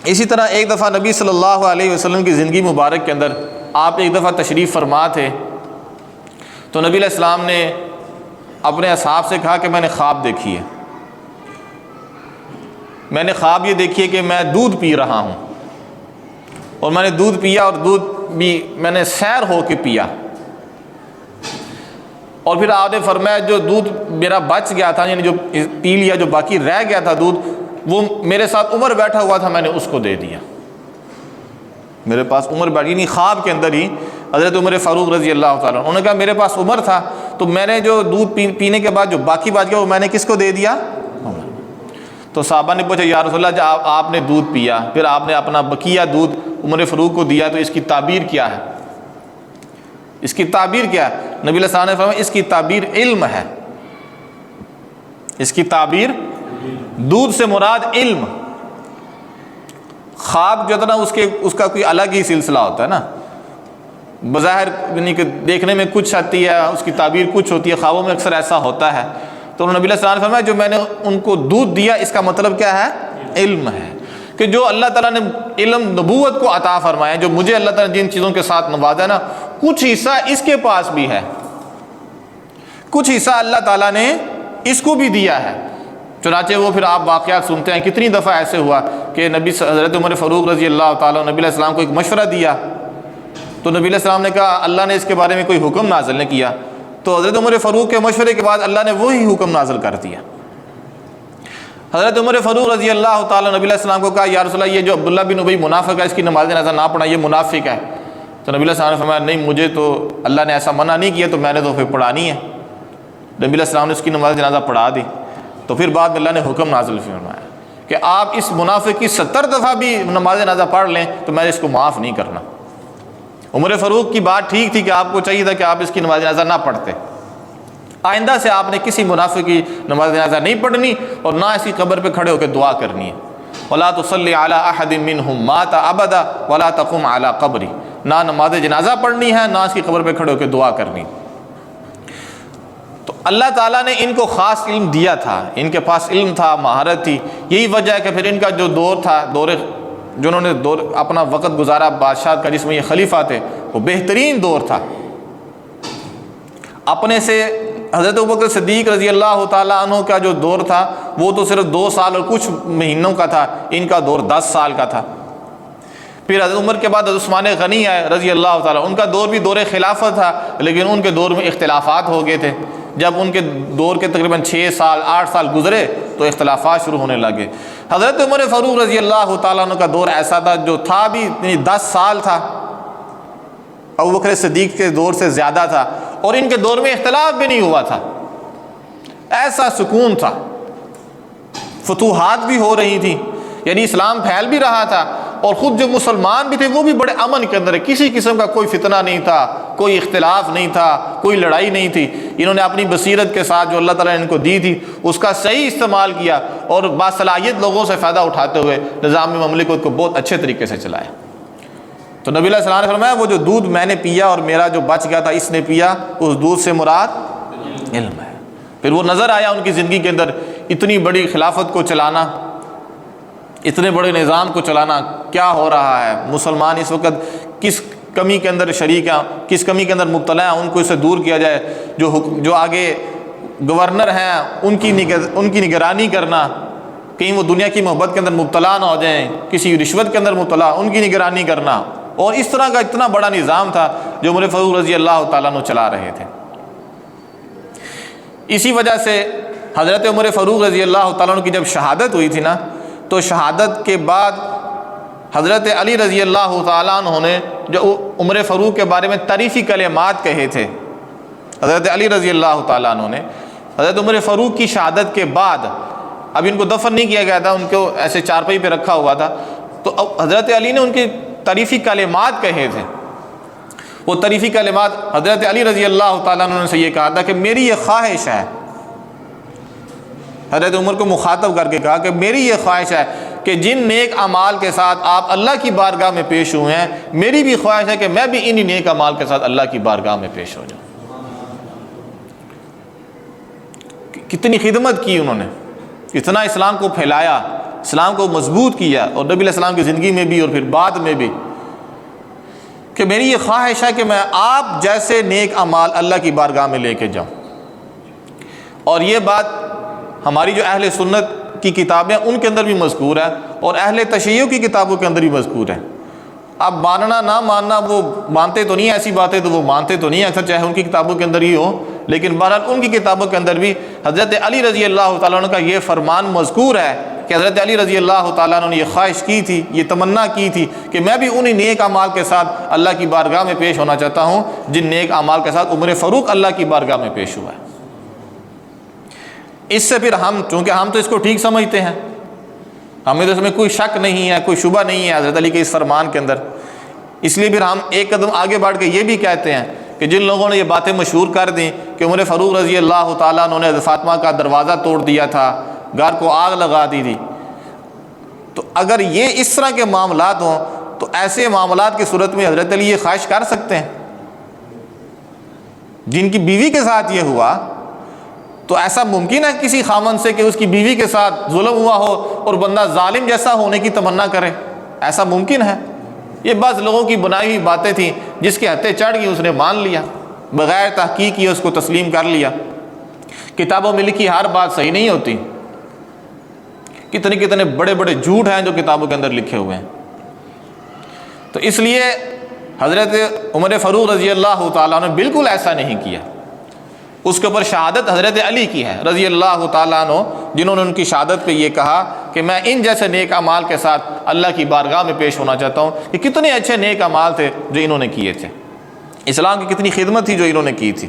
اسی طرح ایک دفعہ نبی صلی اللہ علیہ وسلم کی زندگی مبارک کے اندر آپ ایک دفعہ تشریف فرما تھے، تو نبی علیہ السلام نے اپنے اصحاب سے کہا کہ میں نے خواب دیکھی ہے، میں نے خواب یہ دیکھی ہے کہ میں دودھ پی رہا ہوں، اور میں نے دودھ پیا، اور دودھ بھی میں نے سیر ہو کے پیا، اور پھر آپ نے فرمایا جو دودھ میرا بچ گیا تھا، یعنی جو پی لیا، جو باقی رہ گیا تھا دودھ، وہ میرے ساتھ عمر بیٹھا ہوا تھا، میں نے اس کو دے دیا۔ میرے پاس عمر بیٹھی، یعنی خواب کے اندر ہی حضرت عمر فاروق رضی اللہ تعالیٰ انہوں نے کہا میرے پاس عمر تھا، تو میں نے جو دودھ پینے کے بعد جو باقی بچ گیا وہ میں نے کس کو دے دیا؟ عمر۔ تو صحابہ نے پوچھا یا رسول اللہ جب آپ نے دودھ پیا، پھر آپ نے اپنا بقیہ دودھ عمر فاروق کو دیا، تو اس کی تعبیر کیا ہے؟ اس کی تعبیر کیا ہے؟ نبی علیہ السلام نے فرمایا اس کی تعبیر علم ہے، اس کی تعبیر دودھ سے مراد علم۔ خواب جو ہے نا اس کا کوئی الگ ہی سلسلہ ہوتا ہے نا، بظاہر یعنی کہ دیکھنے میں کچھ آتی ہے، اس کی تعبیر کچھ ہوتی ہے، خوابوں میں اکثر ایسا ہوتا ہے۔ تو نبی علیہ السلام نے فرمایا جو میں نے ان کو دودھ دیا اس کا مطلب کیا ہے؟ علم ہے، کہ جو اللہ تعالیٰ نے علم نبوت کو عطا فرمایا، جو مجھے اللہ تعالیٰ نے جن چیزوں کے ساتھ نوازا ہے نا، کچھ حصہ اس کے پاس بھی ہے، کچھ حصہ اللہ تعالیٰ نے اس کو بھی دیا ہے۔ چنانچہ وہ پھر آپ واقعات سنتے ہیں، کتنی دفعہ ایسے ہوا کہ حضرت عمر فاروق رضی اللہ تعالیٰ نبی علیہ السلام کو ایک مشورہ دیا، تو نبی علیہ السلام نے کہا اللہ نے اس کے بارے میں کوئی حکم نازل نہیں کیا، تو حضرت عمر فاروق کے مشورے کے بعد اللہ نے وہی حکم نازل کر دیا۔ حضرت عمر فاروق رضی اللہ تعالیٰ نبی علیہ السلام کو کہا یا رسول اللہ یہ جو عبداللہ بن ابی منافق ہے اس کی نماز جنازہ نہ پڑھا، یہ منافق ہے۔ تو نبی علیہ السلام نے فرمایا نہیں مجھے تو اللہ نے ایسا منع نہیں کیا، تو میں نے تو پھر پڑھانی ہے۔ نبی علیہ السلام نے اس کی نماز جنازہ پڑھا دی، تو پھر بعد میں اللہ نے حکم نازل فرمایا کہ آپ اس منافق کی 70 دفعہ بھی نماز جنازہ پڑھ لیں تو میں اس کو معاف نہیں کرنا۔ عمر فاروق کی بات ٹھیک تھی کہ آپ کو چاہیے تھا کہ آپ اس کی نماز جنازہ نہ پڑھتے، آئندہ سے آپ نے کسی منافق کی نماز جنازہ نہیں پڑھنی اور نہ اس کی قبر پہ کھڑے ہو کے دعا کرنی ہے۔ وَلَا تُصَلِّ عَلَىٰ أَحَدٍ مِّنْهُمْ مَاتَ أَبَدًا وَلَا تَقُمْ عَلَىٰ قَبْرِهِ، نہ نماز جنازہ پڑھنی ہے نہ اس کی قبر پہ کھڑے ہو کے دعا کرنی۔ تو اللہ تعالیٰ نے ان کو خاص علم دیا تھا، ان کے پاس علم تھا، مہارت تھی، یہی وجہ ہے کہ پھر ان کا جو دور تھا، جنہوں نے اپنا وقت گزارا بادشاہ کا جس میں یہ خلیفہ تھے، وہ بہترین دور تھا۔ اپنے سے حضرت ابوبکر صدیق رضی اللہ تعالیٰ عنہ کا جو دور تھا وہ تو صرف 2 سال اور کچھ مہینوں کا تھا، ان کا دور 10 سال کا تھا۔ پھر حضرت عمر کے بعد حضرت عثمان غنی آئے رضی اللہ تعالیٰ، ان کا دور بھی دور خلافت تھا، لیکن ان کے دور میں اختلافات ہو گئے تھے۔ جب ان کے دور کے تقریباً 6 سال 8 سال گزرے تو اختلافات شروع ہونے لگے۔ حضرت عمر فاروق رضی اللہ تعالیٰ عنہ کا دور ایسا تھا جو تھا بھی 10 سال تھا، ابوبکر صدیق کے دور سے زیادہ تھا، اور ان کے دور میں اختلاف بھی نہیں ہوا تھا، ایسا سکون تھا، فتوحات بھی ہو رہی تھیں، یعنی اسلام پھیل بھی رہا تھا، اور خود جو مسلمان بھی تھے وہ بھی بڑے امن کے اندر ہے، کسی قسم کا کوئی فتنہ نہیں تھا، کوئی اختلاف نہیں تھا، کوئی لڑائی نہیں تھی۔ انہوں نے اپنی بصیرت کے ساتھ جو اللہ تعالیٰ نے ان کو دی تھی اس کا صحیح استعمال کیا، اور باصلاحیت لوگوں سے فائدہ اٹھاتے ہوئے نظام مملکت کو بہت اچھے طریقے سے چلایا۔ تو نبی علیہ السلام نے فرمایا وہ جو دودھ میں نے پیا اور میرا جو بچ گیا تھا اس نے پیا، اس دودھ سے مراد علم ہے۔ پھر وہ نظر آیا ان کی زندگی کے اندر اتنی بڑی خلافت کو چلانا، اتنے بڑے نظام کو چلانا کیا ہو رہا ہے، مسلمان اس وقت کس کمی کے اندر شریک ہیں، کس کمی کے اندر مبتلا ہیں، ان کو اس سے دور کیا جائے۔ جو آگے گورنر ہیں ان کی نگرانی کرنا، کہیں وہ دنیا کی محبت کے اندر مبتلا نہ ہو جائیں، کسی رشوت کے اندر مبتلا، ان کی نگرانی کرنا، اور اس طرح کا اتنا بڑا نظام تھا جو عمر فاروق رضی اللہ تعالیٰ عنہ چلا رہے تھے۔ اسی وجہ سے حضرت عمر فاروق رضی اللہ تعالیٰ عنہ کی جب شہادت ہوئی تھی نا، تو شہادت کے بعد حضرت علی رضی اللہ تعالیٰ عنہ نے جو عمر فاروق کے بارے میں تعریفی کلمات کہے تھے، حضرت علی رضی اللہ تعالیٰ عنہ نے حضرت عمر فاروق کی شہادت کے بعد، اب ان کو دفن نہیں کیا گیا تھا، ان کو ایسے چارپائی پہ رکھا ہوا تھا، تو حضرت علی نے ان کی تعریفی کلمات کہے تھے۔ وہ تعریفی کلمات حضرت علی رضی اللہ تعالیٰ عنہ سے یہ کہا تھا کہ میری یہ خواہش ہے، حضرت عمر کو مخاطب کر کے کہا کہ میری یہ خواہش ہے کہ جن نیک اعمال کے ساتھ آپ اللہ کی بارگاہ میں پیش ہوئے ہیں، میری بھی خواہش ہے کہ میں بھی انہی نیک اعمال کے ساتھ اللہ کی بارگاہ میں پیش ہو جاؤں۔ کتنی خدمت کی انہوں نے، اتنا اسلام کو پھیلایا، اسلام کو مضبوط کیا، اور نبی علیہ السلام کی زندگی میں بھی اور پھر بعد میں بھی، کہ میری یہ خواہش ہے کہ میں آپ جیسے نیک اعمال اللہ کی بارگاہ میں لے کے جاؤں۔ اور یہ بات ہماری جو اہل سنت کی کتابیں ان کے اندر بھی مذکور ہے، اور اہل تشیع کی کتابوں کے اندر بھی مذکور ہے۔ اب ماننا نہ ماننا، وہ مانتے تو نہیں ایسی باتیں، تو وہ مانتے تو نہیں اکثر، چاہے ان کی کتابوں کے اندر ہی ہو، لیکن بہرحال ان کی کتابوں کے اندر بھی حضرت علی رضی اللہ تعالیٰ عنہ کا یہ فرمان مذکور ہے کہ حضرت علی رضی اللہ تعالیٰ عنہ نے یہ خواہش کی تھی، یہ تمنا کی تھی کہ میں بھی انہی نیک اعمال کے ساتھ اللہ کی بارگاہ میں پیش ہونا چاہتا ہوں جن نیک اعمال کے ساتھ عمر فاروق اللہ کی بارگاہ میں پیش ہوا ہے۔ اس سے پھر ہم، چونکہ ہم تو اس کو ٹھیک سمجھتے ہیں، ہمیں تو اس میں کوئی شک نہیں ہے، کوئی شبہ نہیں ہے حضرت علی کے اس فرمان کے اندر، اس لیے پھر ہم ایک قدم آگے بڑھ کے یہ بھی کہتے ہیں کہ جن لوگوں نے یہ باتیں مشہور کر دیں کہ عمر فاروق رضی اللہ تعالیٰ عنہ نے حضرت فاطمہ کا دروازہ توڑ دیا تھا، گھر کو آگ لگا دی تھی، تو اگر یہ اس طرح کے معاملات ہوں تو ایسے معاملات کی صورت میں حضرت علی یہ خواہش کر سکتے ہیں؟ جن کی بیوی کے ساتھ یہ ہوا، تو ایسا ممکن ہے کسی خامن سے کہ اس کی بیوی کے ساتھ ظلم ہوا ہو اور بندہ ظالم جیسا ہونے کی تمنا کرے؟ ایسا ممکن ہے؟ یہ بعض لوگوں کی بنائی ہوئی باتیں تھیں جس کے ہتھے چڑھ گئی، اس نے مان لیا، بغیر تحقیق کیے اس کو تسلیم کر لیا۔ کتابوں میں لکھی ہر بات صحیح نہیں ہوتی، کتنے بڑے بڑے جھوٹ ہیں جو کتابوں کے اندر لکھے ہوئے ہیں۔ تو اس لیے حضرت عمر فاروق رضی اللہ تعالیٰ نے بالکل ایسا نہیں کیا، اس کے اوپر شہادت حضرت علی کی ہے رضی اللہ تعالیٰ عنہ، جنہوں نے ان کی شہادت پہ یہ کہا کہ میں ان جیسے نیک اعمال کے ساتھ اللہ کی بارگاہ میں پیش ہونا چاہتا ہوں۔ کہ کتنے اچھے نیک اعمال تھے جو انہوں نے کیے تھے، اسلام کی کتنی خدمت تھی جو انہوں نے کی تھی۔